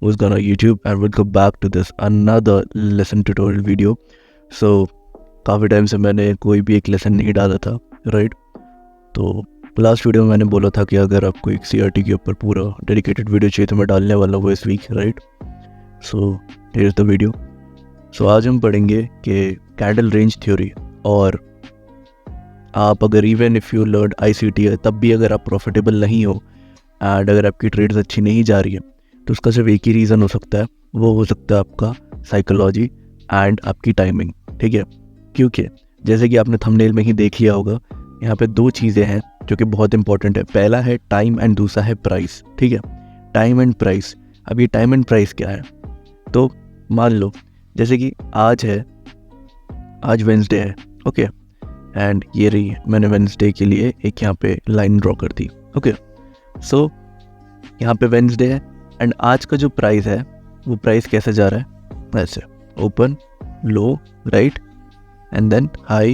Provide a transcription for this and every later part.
what's going on YouTube and welcome back to this another lesson tutorial video. So काफ़ी time से मैंने कोई भी एक लेसन नहीं डाला था, राइट? तो लास्ट वीडियो में मैंने बोला था कि अगर आपको एक CRT के ऊपर पूरा डेडिकेटेड वीडियो चाहिए तो मैं डालने वाला हूँ इस week, right? So here is the video. So आज हम पढ़ेंगे कि कैंडल रेंज थ्योरी, और आप अगर even if you learn ICT है तब भी अगर आप प्रॉफिटेबल नहीं हो एंड अगर आपकी ट्रेड्स अच्छी नहीं जा रही है तो उसका सिर्फ एक ही रीज़न हो सकता है, वो हो सकता है आपका साइकोलॉजी एंड आपकी टाइमिंग, ठीक है? क्योंकि जैसे कि आपने थंबनेल में ही देख लिया होगा, यहाँ पे दो चीज़ें हैं जो कि बहुत इंपॉर्टेंट है. पहला है टाइम एंड दूसरा है प्राइस, ठीक है? Time and price. अब ये टाइम एंड प्राइस क्या है? तो मान लो जैसे कि आज वेंसडे है, ओके? एंड ये रही, मैंने वेंसडे के लिए एक यहाँ पे लाइन ड्रॉ कर दी, ओके? सो यहाँ पे वेंसडे है एंड आज का जो प्राइस है वो प्राइस कैसे जा रहा है? ऐसे open, low, right, and then high,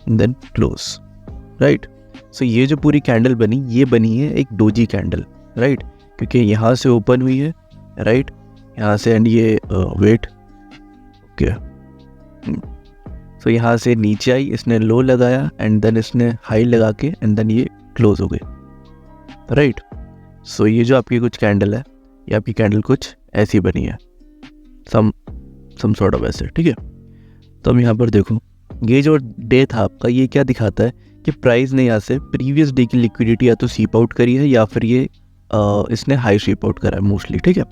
and then close, right? So ये जो पूरी कैंडल बनी, ये बनी है एक डोजी कैंडल, राइट? क्योंकि यहाँ से ओपन हुई है, राइट, यहाँ से, एंड ये वेट, ओके. सो यहाँ से नीचे आई, इसने लो लगाया एंड देन इसने हाई लगा के एंड देन ये क्लोज हो गई, राइट? सो ये जो आपकी कुछ कैंडल है, ये आपकी कैंडल कुछ ऐसी बनी है, सम सॉर्ट ऑफ ऐसे, ठीक है? तो हम यहाँ पर देखो, ये जो डे था आपका, ये क्या दिखाता है कि प्राइस ने यहाँ से प्रीवियस डे की लिक्विडिटी या तो सीप आउट करी है या फिर ये इसने हाई सीप आउट करा है मोस्टली, ठीक है?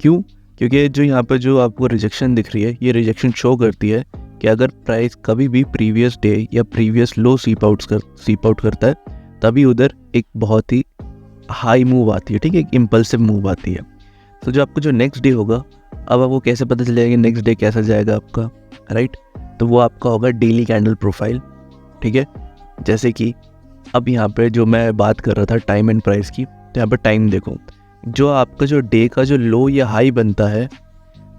क्यों? क्योंकि जो यहाँ पर जो आपको रिजेक्शन दिख रही है, ये रिजेक्शन शो करती है कि अगर प्राइस कभी भी प्रीवियस डे या प्रीवियस लो सीप आउट करता है तभी उधर एक बहुत ही हाई मूव आती है, ठीक है? एक इम्पल्सिव मूव आती है. तो जो आपको जो नेक्स्ट डे होगा, अब आपको कैसे पता चलेगा कि नेक्स्ट डे कैसा जाएगा आपका, राइट? तो वो आपका होगा डेली कैंडल प्रोफाइल, ठीक है? जैसे कि अब यहाँ पे जो मैं बात कर रहा था टाइम एंड प्राइस की, तो यहाँ पर टाइम देखो, जो आपका जो डे का जो लो या हाई बनता है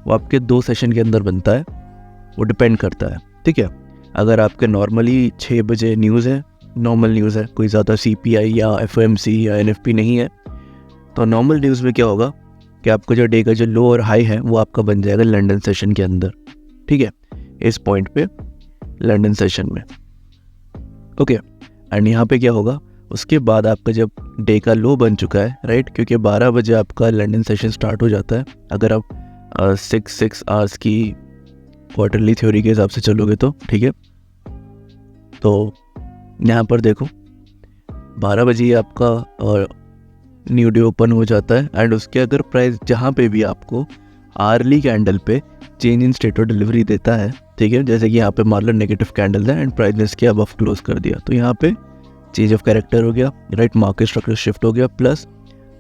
वो आपके 2 सेशन के अंदर बनता है, वो डिपेंड करता है, ठीक है? अगर आपके नॉर्मली 6 बजे न्यूज़ है, नॉर्मल न्यूज़ है, कोई ज़्यादा CPI या FOMC या NFP नहीं है, तो नॉर्मल न्यूज़ में क्या होगा कि आपका जो डे का जो लो और हाई है वो आपका बन जाएगा लंदन सेशन के अंदर, ठीक है? इस पॉइंट पे लंदन सेशन में, ओके? एंड यहाँ पे क्या होगा, उसके बाद आपका जब डे का लो बन चुका है, राइट? क्योंकि 12 बजे आपका लंदन सेशन स्टार्ट हो जाता है अगर आप 6 आवर्स की क्वार्टरली थ्योरी के हिसाब से चलोगे तो, ठीक है? तो यहाँ पर देखो 12 बजे आपका न्यू डे ओपन हो जाता है एंड उसके अगर प्राइस जहाँ पे भी आपको आर्ली कैंडल पे change in state of delivery देता है, ठीक है? जैसे कि यहाँ पे मान लो नेगेटिव कैंडल है एंड प्राइस ने इसके अब क्लोज कर दिया, तो यहाँ पे चेंज ऑफ कैरेक्टर हो गया, राइट? मार्केट स्ट्रक्चर शिफ्ट हो गया, प्लस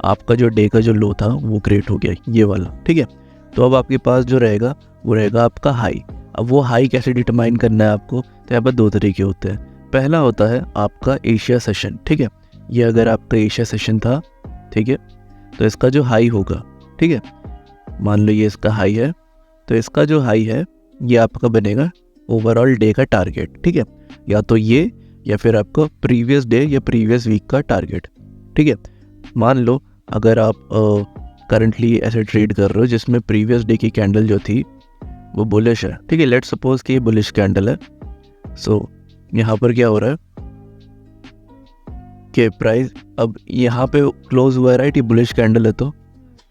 आपका जो डे का जो लो था वो क्रिएट हो गया, ये वाला, ठीक है? तो अब आपके पास जो रहेगा वो रहेगा आपका हाई. अब वो हाई कैसे डिटरमाइन करना है आपको? तो यहाँ पर 2 तरीके होते हैं. पहला होता है आपका एशिया सेशन, ठीक है? ये अगर आपका एशिया सेशन था, ठीक है, तो इसका जो हाई होगा, ठीक है, मान लो ये इसका हाई है, तो इसका जो हाई है ये आपका बनेगा ओवरऑल डे का टारगेट, ठीक है? या तो ये या फिर आपका प्रीवियस डे या प्रीवियस वीक का टारगेट, ठीक है? मान लो अगर आप करंटली ऐसे ट्रेड कर रहे हो जिसमें प्रीवियस डे की कैंडल जो थी वो बुलिश है, ठीक है? लेट्स सपोज कि ये बुलिश कैंडल है. सो यहाँ पर क्या हो रहा है कि प्राइस अब यहाँ पे क्लोज हुआ है, राइट? ये बुलिश कैंडल है तो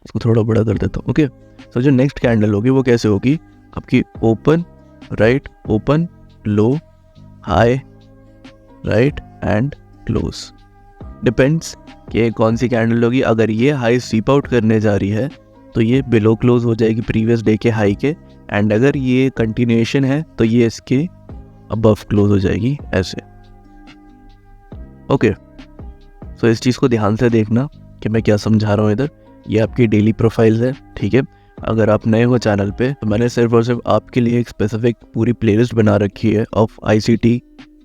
इसको थोड़ा बड़ा कर देता हूँ, ओके? सो जो नेक्स्ट कैंडल होगी वो कैसे होगी आपकी? Open, right, open, low, high, right, and close. Depends कि कौन सी कैंडल होगी. अगर ये हाई सीप आउट करने जा रही है तो ये बिलो क्लोज हो जाएगी प्रीवियस डे के हाई के, एंड अगर ये कंटिन्यूएशन है तो ये इसके अबव क्लोज हो जाएगी, ऐसे, ओके? सो इस चीज़ को ध्यान से देखना कि मैं क्या समझा रहा हूँ इधर. ये आपकी डेली प्रोफाइल्स है, ठीक है? अगर आप नए हो चैनल पे तो मैंने सिर्फ और सिर्फ आपके लिए एक स्पेसिफिक पूरी प्लेलिस्ट बना रखी है ऑफ ICT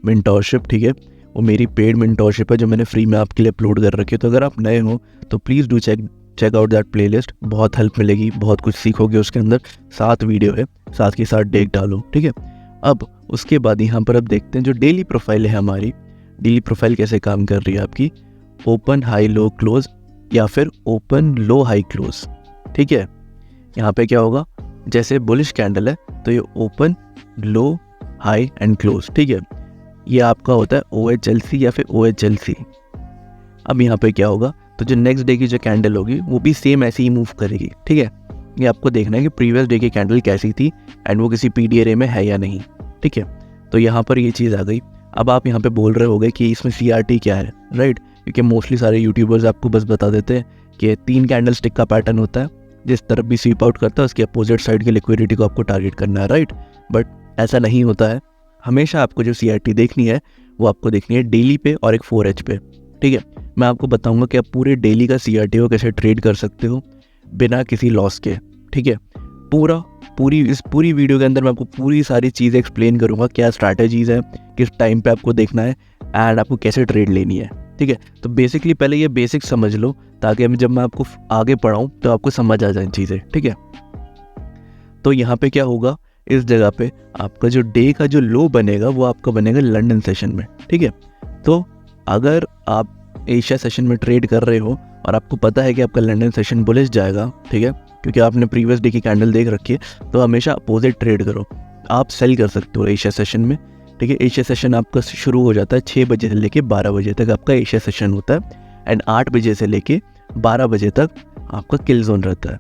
मेंटोरशिप, ठीक है? वो मेरी पेड मेंटोरशिप है जो मैंने फ्री में आपके लिए अपलोड कर रखी है. तो अगर आप नए हो तो please do check out that playlist. बहुत हेल्प मिलेगी, बहुत कुछ सीखोगे उसके अंदर. 7 वीडियो है, साथ के साथ डेक डालो, ठीक है? अब उसके बाद यहाँ पर अब देखते हैं जो डेली प्रोफाइल है हमारी. डेली प्रोफाइल कैसे काम कर रही है आपकी? ओपन हाई लो क्लोज या फिर ओपन लो हाई क्लोज, ठीक है। यहाँ पे क्या होगा, जैसे बुलिश कैंडल है तो ये open, low, high and close, ठीक है। ये आपका होता है OHLC या फिर OHLC। अब यहाँ पे क्या होगा, तो जो नेक्स्ट डे की जो कैंडल होगी वो भी सेम ऐसे ही मूव करेगी, ठीक है। ये आपको देखना है कि प्रीवियस डे की कैंडल कैसी थी एंड वो किसी PD array में है या नहीं, ठीक है। तो यहाँ पर ये चीज़ आ गई। अब आप यहाँ पे बोल रहे होगे कि इसमें CRT क्या है, राइट, क्योंकि मोस्टली सारे यूट्यूबर्स आपको बस बता देते हैं कि 3 कैंडल स्टिक का पैटर्न होता है, जिस तरफ भी स्वीप आउट करता है उसके अपोजिट साइड की लिक्विडिटी को आपको टारगेट करना है, राइट। बट ऐसा नहीं होता है। हमेशा आपको जो CRT देखनी है वो आपको देखनी है डेली पे और एक 4H पे, ठीक है। मैं आपको बताऊंगा कि आप पूरे डेली का CRT को कैसे ट्रेड कर सकते हो बिना किसी लॉस के, ठीक है। इस पूरी वीडियो के अंदर मैं आपको पूरी सारी चीज़ें एक्सप्लेन करूंगा, क्या स्ट्रैटेजीज़ है, किस टाइम पे आपको देखना है एंड आपको कैसे ट्रेड लेनी है, ठीक है। तो बेसिकली पहले ये बेसिक समझ लो ताकि जब मैं आपको आगे पढ़ाऊँ तो आपको समझ आ जाए चीज़ें, ठीक है। तो यहाँ पे क्या होगा, इस जगह पे आपका जो डे का जो लो बनेगा वो आपका बनेगा लंदन सेशन में, ठीक है। तो अगर आप एशिया सेशन में ट्रेड कर रहे हो और आपको पता है कि आपका लंदन सेशन बुलिश जाएगा, ठीक है, क्योंकि आपने प्रीवियस डे की कैंडल देख रखी है, तो हमेशा अपोजिट ट्रेड करो। आप सेल कर सकते हो एशिया सेशन में, ठीक है। एशिया सेशन आपका शुरू हो जाता है 6 बजे से लेके 12 बजे तक आपका एशिया सेशन होता है एंड 8 बजे से लेके 12 बजे तक आपका किल जोन रहता है।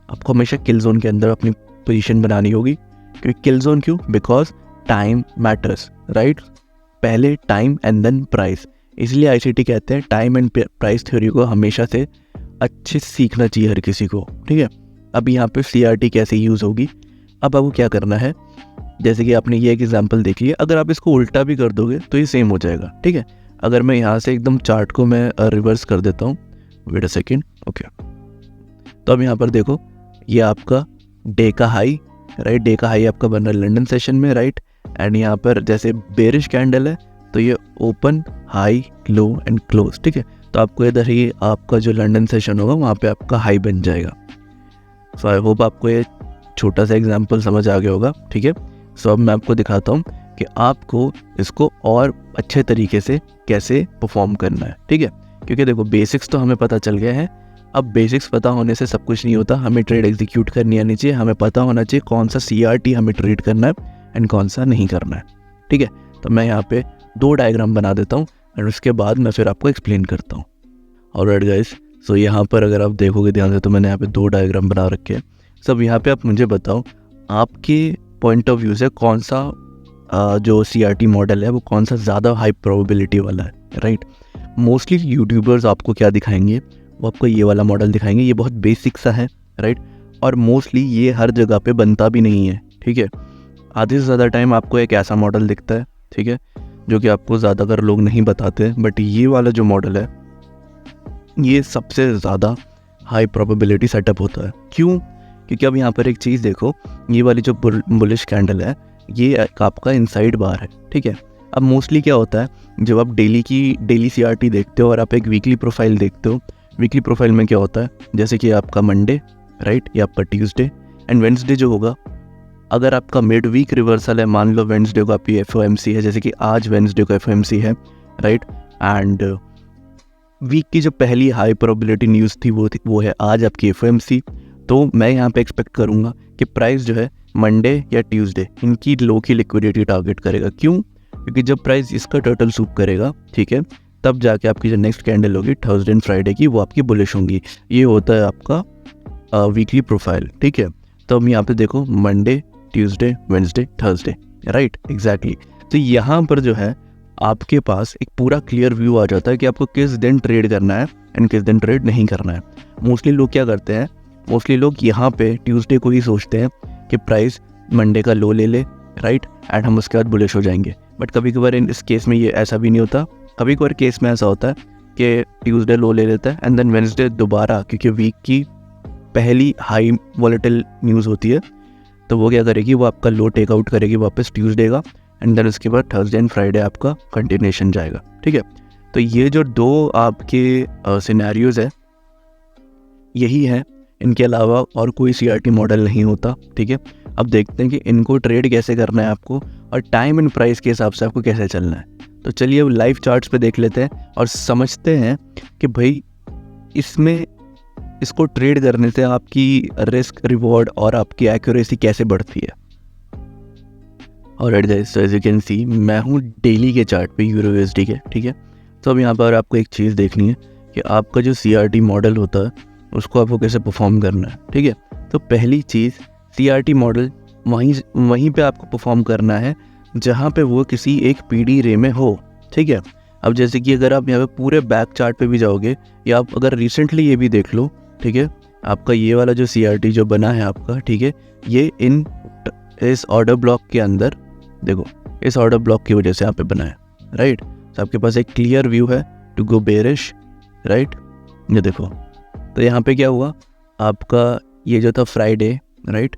आपको हमेशा किल जोन के अंदर अपनी पोजीशन बनानी होगी, क्योंकि किल जोन क्यों, बिकॉज टाइम मैटर्स, राइट। पहले टाइम एंड देन प्राइस, इसलिए ICT कहते हैं टाइम एंड प्राइस थ्योरी को हमेशा से अच्छे से सीखना चाहिए हर किसी को, ठीक है। अब यहाँ पे CRT कैसे यूज़ होगी, अब आपको क्या करना है, जैसे कि आपने ये एक एग्जांपल देखी है, अगर आप इसको उल्टा भी कर दोगे तो ये सेम हो जाएगा, ठीक है। अगर मैं यहाँ से एकदम चार्ट को मैं रिवर्स कर देता हूँ, वेट अ सेकेंड, ओके। तो अब यहाँ पर देखो, ये आपका डे का हाई, राइट, डे का हाई आपका बन रहा है लंदन सेशन में, राइट। एंड यहाँ पर जैसे बेरिश कैंडल है तो ये open, high, low and close, ठीक है। तो आपको इधर ही आपका जो लंदन सेशन होगा वहाँ पे आपका हाई बन जाएगा। सो आई होप आपको ये छोटा सा एग्जांपल समझ आ गया होगा, ठीक है। सो अब मैं आपको दिखाता हूँ कि आपको इसको और अच्छे तरीके से कैसे परफॉर्म करना है, ठीक है। क्योंकि देखो बेसिक्स तो हमें पता चल गया है, अब बेसिक्स पता होने से सब कुछ नहीं होता, हमें ट्रेड एग्जीक्यूट करनी आनी चाहिए, हमें पता होना चाहिए कौन सा CRT हमें ट्रेड करना है एंड कौन सा नहीं करना है, ठीक है। तो मैं यहाँ पे 2 डायग्राम बना देता हूँ एंड उसके बाद मैं फिर आपको एक्सप्लेन करता हूँ। ऑलराइट गाइस, सो यहाँ पर अगर आप देखोगे ध्यान से तो मैंने यहाँ पे 2 डायग्राम बना रखे हैं। सब यहाँ पे आप मुझे बताओ आपके पॉइंट ऑफ व्यू से कौन सा जो CRT मॉडल है वो कौन सा ज़्यादा हाई प्रोबेबिलिटी वाला है, राइट। मोस्टली यूट्यूबर्स आपको क्या दिखाएंगे, वो आपको ये वाला मॉडल दिखाएंगे, ये बहुत बेसिक सा है, राइट। और मोस्टली ये हर जगह पे बनता भी नहीं है, ठीक है। आधे से ज़्यादा टाइम आपको एक ऐसा मॉडल दिखता है, ठीक है, जो कि आपको ज़्यादातर लोग नहीं बताते, बट ये वाला जो मॉडल है ये सबसे ज़्यादा हाई प्रोबेबिलिटी सेटअप होता है। क्यों, क्योंकि अब यहाँ पर एक चीज़ देखो, ये वाली जो बुलिश कैंडल है ये आपका इनसाइड बार है, ठीक है। अब मोस्टली क्या होता है, जब आप डेली CRT देखते हो और आप एक वीकली प्रोफाइल देखते हो, वीकली प्रोफाइल में क्या होता है, जैसे कि आपका मंडे, राइट, या आपका ट्यूसडे एंड वेंसडे जो होगा, अगर आपका मिड वीक रिवर्सल है, मान लो वेंसडे को आपकी FOMC है, जैसे कि आज वेंसडे को FOMC है, राइट, एंड वीक की जो पहली हाई प्रोबेबिलिटी न्यूज़ थी वो है आज आपकी FOMC। तो मैं यहाँ पे एक्सपेक्ट करूँगा कि प्राइस जो है मंडे या ट्यूसडे इनकी लो की लिक्विडिटी टारगेट करेगा। क्यों, क्योंकि जब प्राइस इसका टर्टल सूप करेगा, ठीक है, तब जाके आपकी जो नेक्स्ट कैंडल होगी थर्सडे एंड फ्राइडे की वो आपकी बुलिश होंगी। ये होता है आपका वीकली प्रोफाइल, ठीक है। तो हम यहाँ पे देखो Monday, Tuesday, Wednesday, Thursday, right, exactly. तो यहाँ पर जो है आपके पास एक पूरा क्लियर व्यू आ जाता है कि आपको किस दिन ट्रेड करना है एंड किस दिन ट्रेड नहीं करना है। मोस्टली लोग क्या करते हैं, मोस्टली लोग यहाँ पे ट्यूसडे को ही सोचते हैं कि प्राइस मंडे का लो ले ले, राइट, एंड हम उसके बाद बुलिश हो जाएंगे। बट कभी कभार इस केस में ये ऐसा भी नहीं होता, कभी कभार केस में ऐसा होता है कि ट्यूसडे लो ले लेता है एंड देन वेंसडे दोबारा, क्योंकि वीक की पहली हाई वॉलेटिल न्यूज़ होती है, तो वो क्या करेगी, वो आपका लो टेकआउट करेगी वापस ट्यूसडे का एंड देन उसके बाद थर्सडे एंड फ्राइडे आपका कंटिन्यूएशन जाएगा, ठीक है। तो ये जो 2 आपके सिनेरियोज है यही है, इनके अलावा और कोई CRT मॉडल नहीं होता, ठीक है। अब देखते हैं कि इनको ट्रेड कैसे करना है आपको और टाइम एंड प्राइस के हिसाब से आपको कैसे चलना है। तो चलिए अब लाइव चार्ट्स पे देख लेते हैं और समझते हैं कि भाई इसमें इसको ट्रेड करने से आपकी रिस्क रिवॉर्ड और आपकी एक्यूरेसी कैसे बढ़ती है। और guys, as you can see मैं हूँ डेली के चार्ट पे यूरो यूएसडी के, ठीक है। तो अब यहाँ पर आपको एक चीज़ देखनी है कि आपका जो CRT मॉडल होता है उसको आपको कैसे परफॉर्म करना है, ठीक है। तो पहली चीज़, CRT मॉडल वहीं पे आपको परफॉर्म करना है जहाँ पे वो किसी एक PD रे में हो, ठीक है। अब जैसे कि अगर आप यहाँ पे पूरे बैक चार्ट पे भी जाओगे या आप अगर रिसेंटली ये भी देख लो, ठीक है, आपका ये वाला जो CRT जो बना है आपका, ठीक है, ये इस ऑर्डर ब्लॉक के अंदर, देखो इस ऑर्डर ब्लॉक की वजह से यहाँ पे बना है, राइट। तो आपके पास एक क्लियर व्यू है टू गो बेरिश, राइट। ये देखो, तो यहाँ पे क्या हुआ, आपका ये जो था फ्राइडे, राइट,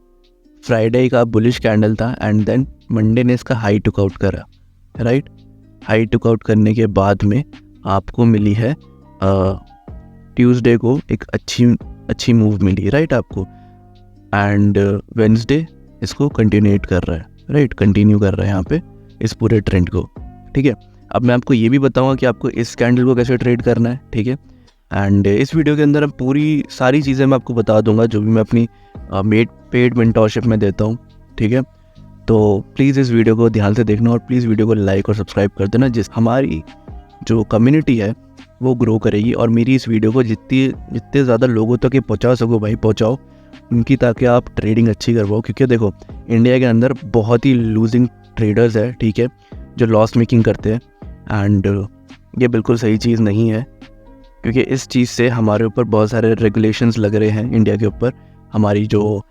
फ्राइडे का बुलिश कैंडल था एंड देन मंडे ने इसका हाई टुक आउट करा, राइट। हाई टुक आउट करने के बाद में आपको मिली है ट्यूसडे को एक अच्छी मूव मिली, राइट आपको, एंड वेंसडे इसको कंटिन्यूट कर रहा है, राइट, कंटिन्यू कर रहा है यहाँ पे इस पूरे ट्रेंड को, ठीक है। अब मैं आपको ये भी बताऊंगा कि आपको इस कैंडल को कैसे ट्रेड करना है, ठीक है। एंड इस वीडियो के अंदर हम पूरी सारी चीज़ें मैं आपको बता दूंगा जो भी मैं अपनी पेड मेंटोरशिप में देता हूँ, ठीक है। तो प्लीज़ इस वीडियो को ध्यान से देखना और प्लीज़ वीडियो को लाइक और सब्सक्राइब कर देना, जिस हमारी जो कम्युनिटी है वो ग्रो करेगी और मेरी इस वीडियो को जितने ज़्यादा लोगों तक ये पहुँचा सको भाई पहुँचाओ उनकी, ताकि आप ट्रेडिंग अच्छी कर पाओ। क्योंकि देखो इंडिया के अंदर बहुत ही लूजिंग ट्रेडर्स है, ठीक है, जो लॉस मेकिंग करते हैं, एंड ये बिल्कुल सही चीज़ नहीं है। क्योंकि इस चीज़ से हमारे ऊपर बहुत सारे रेगुलेशंस लग रहे हैं इंडिया के ऊपर। हमारी जो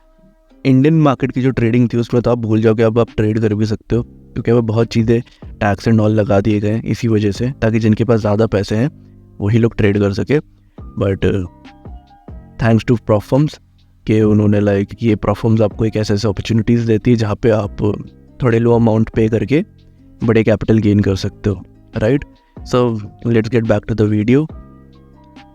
इंडियन मार्केट की जो ट्रेडिंग थी उसमें तो आप भूल जाओ कि अब आप ट्रेड कर भी सकते हो, क्योंकि अब बहुत चीज़ें टैक्स एंड ऑल लगा दिए गए हैं इसी वजह से, ताकि जिनके पास ज़्यादा पैसे हैं वही लोग ट्रेड कर सके। बट थैंक्स टू प्रॉफर्म्स कि उन्होंने लाइक ये प्रॉफर्म्स आपको एक ऐसे अपॉर्चुनिटीज़ देती है जहाँ पे आप थोड़े लो अमाउंट पे करके बड़े कैपिटल गेन कर सकते हो, right. So let's get back to the video.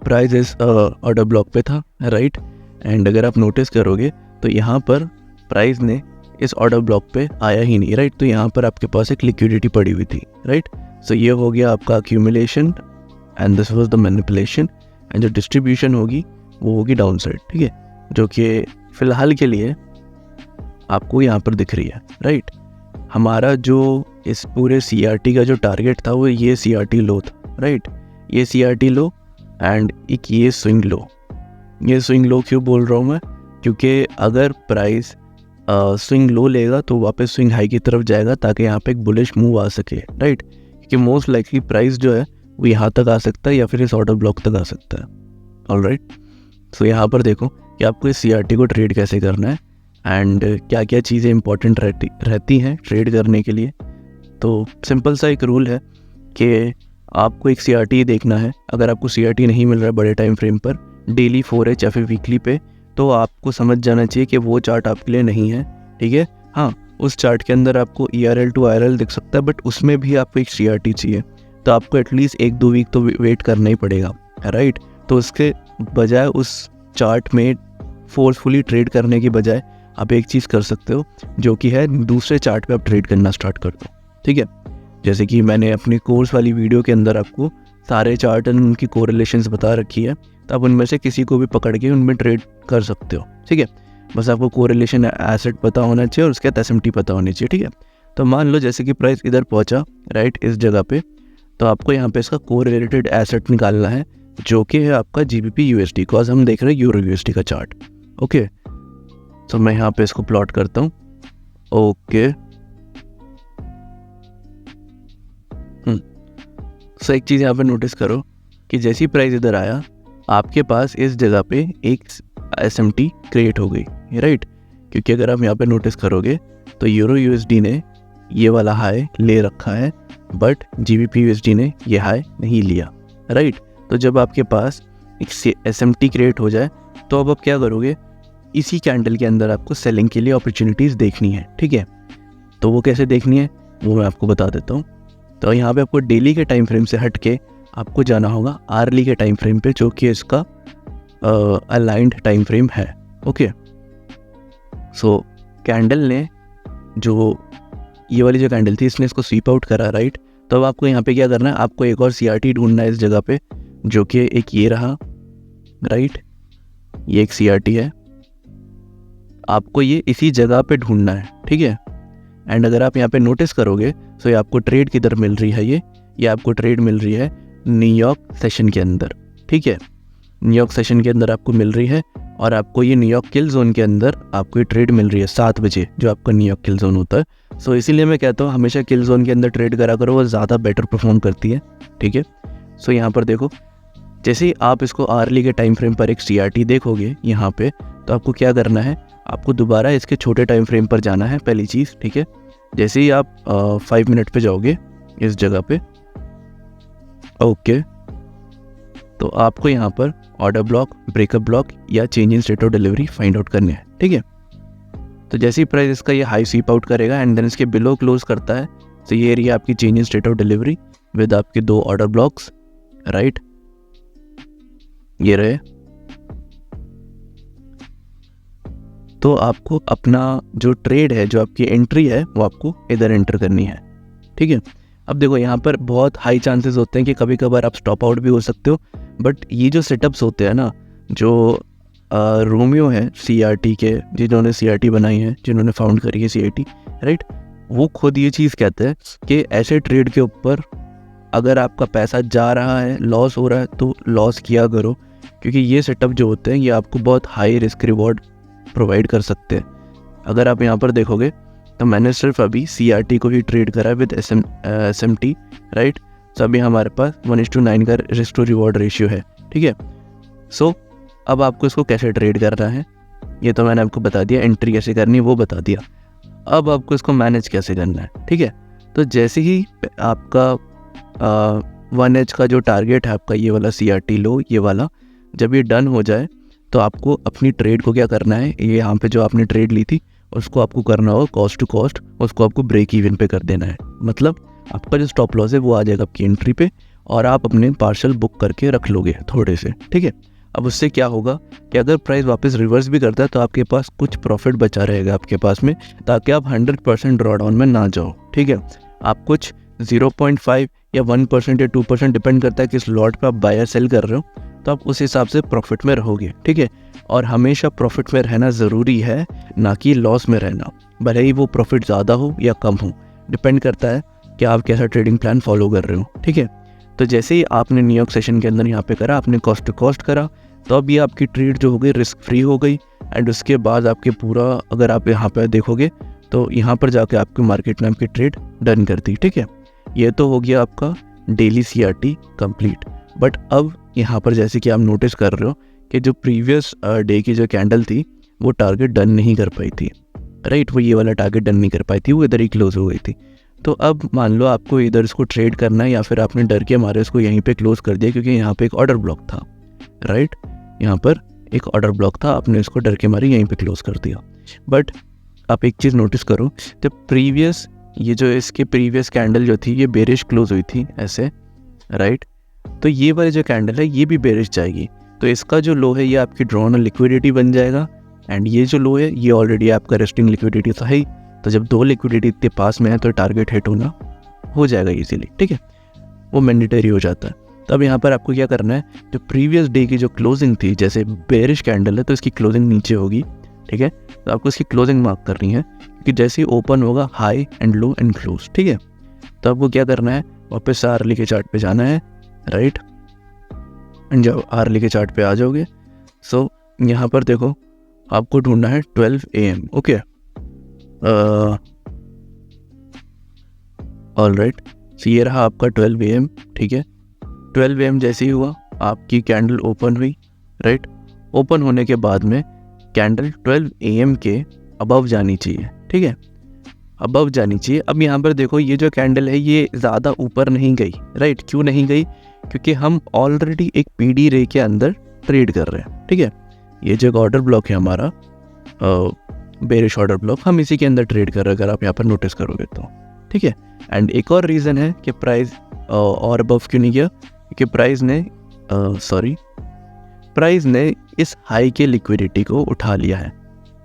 Price इस ऑर्डर ब्लॉक पे था, राइट, एंड अगर आप नोटिस करोगे तो यहाँ पर प्राइस ने इस ऑर्डर ब्लॉक पे आया ही नहीं, राइट। तो यहाँ पर आपके पास एक लिक्विडिटी पड़ी हुई थी, राइट। सो ये हो गया आपका accumulation and this was the manipulation, and जो डिस्ट्रीब्यूशन होगी वो होगी डाउन साइड, ठीक है, जो कि फ़िलहाल के लिए आपको यहाँ पर दिख रही है, राइट। हमारा जो इस पूरे CRT का जो टारगेट था वो ये CRT लो था, राइट, ये CRT लो एंड एक ये स्विंग लो। ये स्विंग लो क्यों बोल रहा हूँ मैं, क्योंकि अगर प्राइस स्विंग लो लेगा तो वापस स्विंग हाई की तरफ जाएगा ताकि यहाँ पे एक बुलिश मूव आ सके, राइट। क्योंकि मोस्ट लाइकली प्राइस जो है वो यहाँ तक आ सकता है या फिर इस ऑर्डर ब्लॉक तक आ सकता है, ऑलराइट। सो यहाँ पर देखो कि आपको इस CRT को ट्रेड कैसे करना है एंड क्या क्या चीज़ें इंपॉर्टेंट रहती हैं ट्रेड करने के लिए। तो सिंपल सा एक रूल है कि आपको एक CRT देखना है। अगर आपको CRT नहीं मिल रहा है बड़े टाइम फ्रेम पर, डेली 4H या फिर वीकली पे, तो आपको समझ जाना चाहिए कि वो चार्ट आपके लिए नहीं है, ठीक है। हाँ, उस चार्ट के अंदर आपको ERL to IRL दिख सकता है, बट उसमें भी आपको एक CRT चाहिए, तो आपको एटलीस्ट 1-2 वीक तो वेट करना ही पड़ेगा, राइट। तो उसके बजाय उस चार्ट में फोर्सफुली ट्रेड करने की बजाय आप एक चीज़ कर सकते हो, जो कि है दूसरे चार्ट पे आप ट्रेड करना स्टार्ट कर दो, ठीक है। जैसे कि मैंने अपने कोर्स वाली वीडियो के अंदर आपको सारे चार्ट एंड उनकी कोरिलेशंस बता रखी है, तो आप उनमें से किसी को भी पकड़ के उनमें ट्रेड कर सकते हो, ठीक है। बस आपको कोरिलेशन एसेट पता होना चाहिए और उसके बाद SMT पता होनी चाहिए, ठीक है। तो मान लो जैसे कि प्राइस इधर पहुंचा, राइट, इस जगह पे, तो आपको यहाँ पे इसका कोरिलेटेड एसेट निकालना है, जो कि है आपका GBP USD, बिकॉज हम देख रहे हैं यूरो USD का चार्ट, ओके। तो मैं यहाँ पे इसको प्लॉट करता हूँ, ओके। सो एक चीज़ यहाँ पे नोटिस करो कि जैसी प्राइस इधर आया आपके पास इस जगह पे एक SMT क्रिएट हो गई, राइट। क्योंकि अगर आप यहाँ पे नोटिस करोगे तो यूरो USD ने ये वाला हाई ले रखा है, बट GBP USD ने ये हाई नहीं लिया, राइट। तो जब आपके पास एक SMT क्रिएट हो जाए तो अब आप क्या करोगे, इसी कैंडल के अंदर आपको सेलिंग के लिए अपॉर्चुनिटीज़ देखनी है, ठीक है। तो वो कैसे देखनी है वो मैं आपको बता देता हूँ। तो यहाँ पे आपको डेली के टाइम फ्रेम से हट के आपको जाना होगा आर्ली के टाइम फ्रेम पे, जो कि इसका अलाइंड टाइम फ्रेम है, ओके। सो कैंडल ने जो ये वाली जो कैंडल थी इसने इसको स्वीप आउट करा, राइट। तो अब आपको यहाँ पे क्या करना है, आपको एक और CRT ढूंढना है इस जगह पे, जो कि एक ये रहा, राइट, ये एक CRT है, आपको ये इसी जगह पे ढूंढना है, ठीक है। एंड अगर आप यहाँ पे नोटिस करोगे तो ये आपको ट्रेड किधर मिल रही है, ये आपको ट्रेड मिल रही है न्यूयॉर्क सेशन के अंदर, ठीक है। न्यूयॉर्क सेशन के अंदर आपको मिल रही है और आपको ये न्यूयॉर्क किल जोन के अंदर आपको ये ट्रेड मिल रही है 7 बजे, जो आपका न्यूयॉर्क किल जोन होता है। सो इसीलिए मैं कहता हूँ हमेशा किल जोन के अंदर ट्रेड करा करो, वो ज़्यादा बेटर परफॉर्म करती है, ठीक है। सो यहाँ पर देखो, जैसे ही आप इसको आर्ली के टाइम फ्रेम पर एक CRT देखोगे यहाँ पे, तो आपको क्या करना है, आपको दोबारा इसके छोटे टाइम फ्रेम पर जाना है, पहली चीज़, ठीक है। जैसे ही आप 5 मिनट पे जाओगे इस जगह पे, ओके, तो आपको यहाँ पर ऑर्डर ब्लॉक, ब्रेकअप ब्लॉक या change in state of delivery find out करने हैं, ठीक है। तो जैसे ही प्राइस इसका ये हाई स्वीप आउट करेगा एंड देन इसके बिलो क्लोज करता है, तो ये एरिया आपकी change in state of delivery with आपके 2 ऑर्डर ब्लॉक्स, राइट, ये रहे। तो आपको अपना जो ट्रेड है, जो आपकी एंट्री है, वो आपको इधर एंटर करनी है, ठीक है। अब देखो यहाँ पर बहुत हाई चांसेस होते हैं कि कभी कभार आप स्टॉप आउट भी हो सकते हो, बट ये जो सेटअप्स होते हैं ना, जो रोमियो है CRT के, जिन्होंने CRT बनाई है, जिन्होंने फाउंड करी है CRT, राइट, वो खुद ये चीज़ कहते हैं कि ऐसे ट्रेड के ऊपर अगर आपका पैसा जा रहा है, लॉस हो रहा है, तो लॉस किया करो, क्योंकि ये सेटअप जो होते हैं ये आपको बहुत हाई रिस्क रिवॉर्ड प्रोवाइड कर सकते हैं। अगर आप यहाँ पर देखोगे तो मैंने सिर्फ अभी CRT को ही ट्रेड करा है विद SMT, राइट। तो अभी हमारे पास 1:9 का रिस्क टू रिवॉर्ड रेशियो है, ठीक है। सो अब आपको इसको कैसे ट्रेड करना है ये तो मैंने आपको बता दिया, एंट्री कैसे करनी है वो बता दिया। अब आपको इसको मैनेज कैसे करना है, ठीक है। तो जैसे ही आपका 1H का जो टारगेट है आपका, ये वाला CRT लो, ये वाला, जब ये डन हो जाए तो आपको अपनी ट्रेड को क्या करना है, ये यहाँ पे जो आपने ट्रेड ली थी उसको आपको करना होगा कॉस्ट टू कॉस्ट, उसको आपको ब्रेक इवन पे कर देना है। मतलब आपका जो स्टॉप लॉस है वो आ जाएगा आपकी एंट्री पे और आप अपने पार्शल बुक करके रख लोगे थोड़े से, ठीक है। अब उससे क्या होगा कि अगर प्राइस वापस रिवर्स भी करता है तो आपके पास कुछ प्रॉफिट बचा रहेगा आपके पास में, ताकि आप 100% ड्रॉडाउन में ना जाओ, ठीक है। आप कुछ 0.5 या 1% या 2% डिपेंड करता है किस लॉट पे आप बाय या सेल कर रहे हो, तो आप उस हिसाब से प्रॉफिट में रहोगे, ठीक है। और हमेशा प्रॉफिट में रहना ज़रूरी है, ना कि लॉस में रहना, भले ही वो प्रॉफिट ज़्यादा हो या कम हो, डिपेंड करता है कि आप कैसा ट्रेडिंग प्लान फॉलो कर रहे हो, ठीक है। तो जैसे ही आपने न्यूयॉर्क सेशन के अंदर यहाँ पे करा, आपने कॉस्ट टू कॉस्ट करा, तो अब ये आपकी ट्रेड जो हो गई रिस्क फ्री हो गई। एंड उसके बाद आपके पूरा, अगर आप यहाँ पे देखोगे तो यहाँ पर जाके आपकी मार्केट में आपकी ट्रेड डन कर दी, ठीक है। ये तो हो गया आपका डेली CRT कंप्लीट। बट अब यहाँ पर जैसे कि आप नोटिस कर रहे हो कि जो प्रीवियस डे की जो कैंडल थी वो टारगेट डन नहीं कर पाई थी, राइट, वो ये वाला टारगेट डन नहीं कर पाई थी, वो इधर ही क्लोज हो गई थी। तो अब मान लो आपको इधर इसको ट्रेड करना है या फिर आपने डर के मारे इसको यहीं पे क्लोज कर दिया, क्योंकि यहाँ पे एक ऑर्डर ब्लॉक था, राइट, यहाँ पर एक ऑर्डर ब्लॉक था, आपने इसको डर के मारे यहीं पे क्लोज कर दिया। बट आप एक चीज़ नोटिस करो, जब प्रीवियस, ये जो इसके प्रीवियस कैंडल जो थी ये बेरिश क्लोज हुई थी ऐसे, राइट, तो ये वाली जो कैंडल है ये भी बेरिश जाएगी, तो इसका जो लो है ये आपकी ड्रॉन लिक्विडिटी बन जाएगा। एंड ये जो लो है ये ऑलरेडी आपका रेस्टिंग लिक्विडिटी था ही, तो जब 2 लिक्विडिटी इतने पास में है तो टारगेट हिट होना हो जाएगा इजीली, ठीक है, वो मैंडेटरी हो जाता है। तो अब यहाँ पर आपको क्या करना है, जो प्रीवियस डे की जो क्लोजिंग थी, जैसे बेरिश कैंडल है तो इसकी क्लोजिंग नीचे होगी, ठीक है, तो आपको इसकी क्लोजिंग मार्क करनी है, क्योंकि जैसे ही ओपन होगा high and low and close, ठीक है। तो आपको क्या करना है, वापस आर्ली के चार्ट पे जाना है, राइट, एंड जब आर्ली के चार्ट पे आ जाओगे, सो यहाँ पर देखो आपको ढूंढना है 12 AM, okay, all right. So ये रहा आपका 12 AM, ठीक है। 12 AM जैसे ही हुआ आपकी कैंडल ओपन हुई, राइट, ओपन होने के बाद में कैंडल 12 AM के अबव जानी चाहिए, ठीक है, अबव जानी चाहिए। अब यहाँ पर देखो ये जो कैंडल है ये ज़्यादा ऊपर नहीं गई, राइट, क्यों नहीं गई, क्योंकि हम ऑलरेडी एक PD रे के अंदर ट्रेड कर रहे हैं, ठीक है। ये जो ऑर्डर ब्लॉक है हमारा बेरिश ऑर्डर ब्लॉक, हम इसी के अंदर ट्रेड कर रहे हैं, अगर आप यहाँ पर नोटिस करोगे तो, ठीक है। एंड एक और रीज़न है कि प्राइस और अबव क्यों नहीं गया, क्योंकि प्राइस ने इस हाई के लिक्विडिटी को उठा लिया है,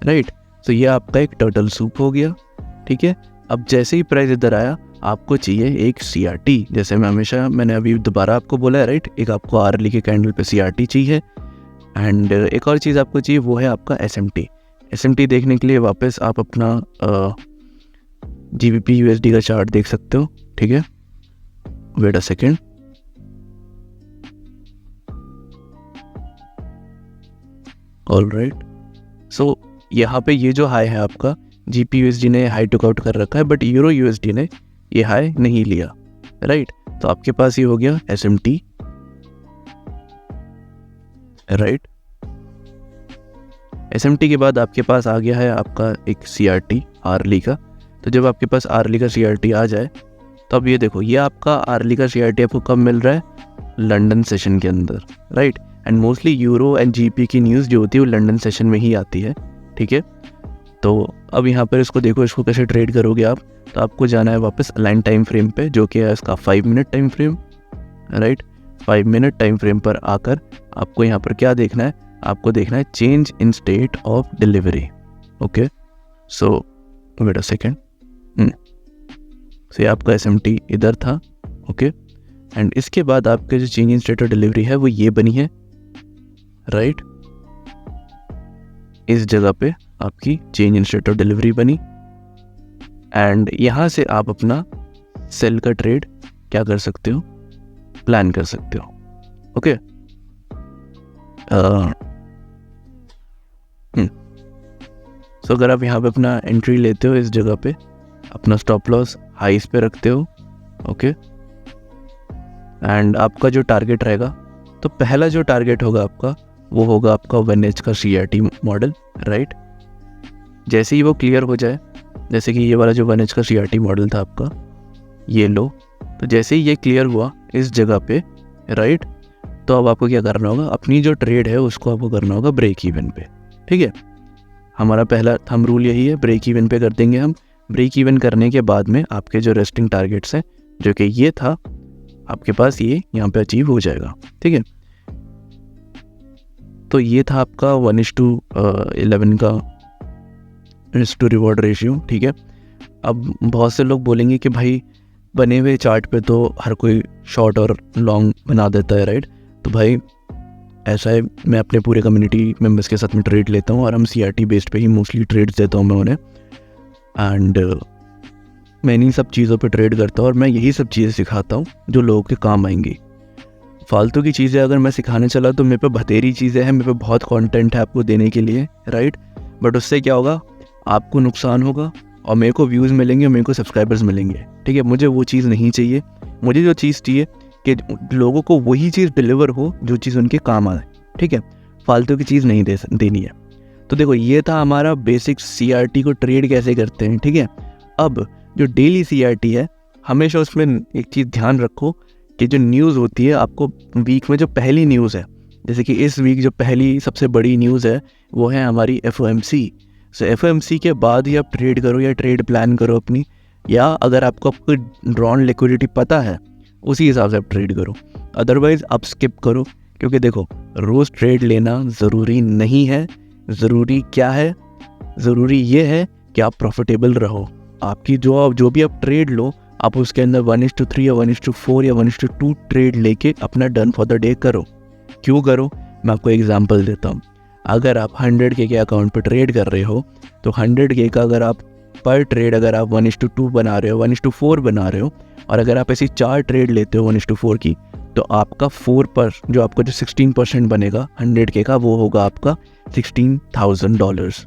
राइट। तो ये आपका एक टर्टल सूप हो गया, ठीक है। अब जैसे ही प्राइस इधर आया आपको चाहिए एक CRT, जैसे मैंने अभी दोबारा आपको बोला है, राइट, एक आपको आर्ली के कैंडल पे CRT चाहिए। एंड एक और चीज़ आपको चाहिए, वो है आपका SMT देखने के लिए वापस आप अपना GBP USD का चार्ट देख सकते हो, ठीक है। Wait a second, all right. So यहाँ पे ये जो हाई है आपका GBP USD ने हाई टुक आउट कर रखा है, बट यूरो USD ने ये हाई नहीं लिया, राइट। तो आपके पास ये हो गया SMT, राइट। SMT के बाद आपके पास आ गया है आपका एक CRT आर्ली का। तो जब आपके पास आर्ली का CRT आ जाए, तो अब ये देखो, ये आपका आर्ली का CRT आपको कब मिल रहा है, लंदन सेशन के अंदर, right. And mostly euro and GBP की न्यूज़ जो होती है वो लंदन सेशन में ही आती है, ठीक है। तो अब यहाँ पर इसको देखो, इसको कैसे ट्रेड करोगे आप। तो आपको जाना है वापस अलाइन टाइम फ्रेम पे, जो कि है इसका 5 minute time frame, right. 5 minute time frame पर आकर आपको यहाँ पर क्या देखना है, आपको देखना है change in state of delivery, okay. So wait a second, ये आपका SMT इधर था, ओके। एंड इसके बाद आपके जो change in state of delivery है वो ये बनी है, राइट। इस जगह पे आपकी change in state of delivery बनी, एंड यहाँ से आप अपना सेल का ट्रेड क्या कर सकते हो, प्लान कर सकते हो, ओके। सो अगर आप यहाँ पे अपना एंट्री लेते हो, इस जगह पे अपना स्टॉप लॉस हाईस पे रखते हो, ओके। एंड आपका जो टारगेट रहेगा, तो पहला जो टारगेट होगा आपका वो होगा आपका 1H का CRT मॉडल, राइट। जैसे ही वो क्लियर हो जाए, जैसे कि ये वाला जो 1H का CRT मॉडल था आपका, ये लो, तो जैसे ही ये क्लियर हुआ इस जगह पे, राइट, तो अब आपको क्या करना होगा, अपनी जो ट्रेड है उसको आपको करना होगा ब्रेक इवन पे, ठीक है। हमारा पहला थंब रूल यही है, ब्रेक इवन पे कर देंगे हम। ब्रेक इवन करने के बाद में आपके जो रेस्टिंग टारगेट्स हैं, जो कि ये था आपके पास, ये यहाँ पे अचीव हो जाएगा, ठीक है। तो ये था आपका 1:11 का रिस्क टू रिवॉर्ड रेशियो, ठीक है। अब बहुत से लोग बोलेंगे कि भाई बने हुए चार्ट पे तो हर कोई शॉर्ट और लॉन्ग बना देता है, राइट। तो भाई ऐसा है, मैं अपने पूरे कम्युनिटी मेंबर्स के साथ में ट्रेड लेता हूँ और हम CRT बेस्ड पे ही मोस्टली ट्रेड्स देता हूँ मैं उन्हें, एंड मैं इन्हीं सब चीज़ों पे ट्रेड करता हूँ और मैं यही सब चीज़ें सिखाता हूँ जो लोगों के काम आएंगी। फालतू की चीज़ें अगर मैं सिखाने चला तो मेरे पे बतेरी चीज़ें हैं, मेरे पे बहुत कंटेंट है आपको देने के लिए, राइट। बट उससे क्या होगा, आपको नुकसान होगा और मेरे को व्यूज़ मिलेंगे, मेरे को सब्सक्राइबर्स मिलेंगे, ठीक है। मुझे वो चीज़ नहीं चाहिए। मुझे जो चीज़ चाहिए कि लोगों को वही चीज़ डिलीवर हो जो चीज़ उनके काम आए, ठीक है। फालतू की चीज़ नहीं देनी है। तो देखो, ये था हमारा बेसिक CRT को ट्रेड कैसे करते हैं, ठीक है। अब जो डेली CRT है, हमेशा उसमें एक चीज़ ध्यान रखो कि जो न्यूज़ होती है, आपको वीक में जो पहली न्यूज़ है, जैसे कि इस वीक जो पहली सबसे बड़ी न्यूज़ है वो है हमारी FOMC। सो FOMC के बाद ही आप ट्रेड करो या ट्रेड प्लान करो अपनी, या अगर आपको ड्रॉन लिक्विडिटी पता है उसी हिसाब से आप ट्रेड करो, अदरवाइज़ आप स्किप करो। क्योंकि देखो, रोज़ ट्रेड लेना ज़रूरी नहीं है। ज़रूरी क्या है, ज़रूरी ये है कि आप प्रॉफिटेबल रहो। आपकी जो भी आप ट्रेड लो, आप उसके अंदर 1:3 या 1:4 या 1:2 ट्रेड लेके अपना डन फॉर द डे करो। क्यों करो, मैं आपको एग्जांपल देता हूँ। अगर आप 100K के अकाउंट पर ट्रेड कर रहे हो, तो 100K का अगर आप पर ट्रेड अगर आप 1:2 बना रहे हो, 1:4 बना रहे हो, और अगर आप ऐसी 4 ट्रेड लेते हो 1:4 की, तो आपका 4 पर जो आपका जो 16% बनेगा 100K का, वो होगा आपका $16,000,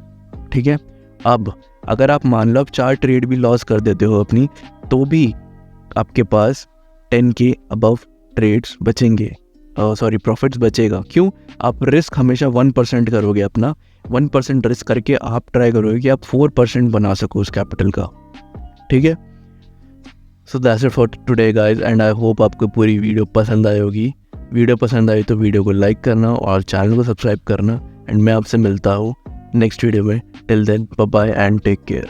ठीक है। अब अगर आप मान लो आप 4 ट्रेड भी लॉस कर देते हो अपनी, तो भी आपके पास 10K अबव ट्रेड्स बचेंगे, प्रॉफिट्स बचेगा। क्यों, आप रिस्क हमेशा 1% करोगे अपना, 1% रिस्क करके आप ट्राई करोगे कि आप 4% बना सको उस कैपिटल का, ठीक है। So that's it for today guys, and I hope आपको पूरी वीडियो पसंद आई होगी। वीडियो पसंद आई तो वीडियो को लाइक करना और चैनल को सब्सक्राइब करना, एंड मैं आपसे मिलता हूँ नेक्स्ट वीडियो में। Till then, bye bye and take care.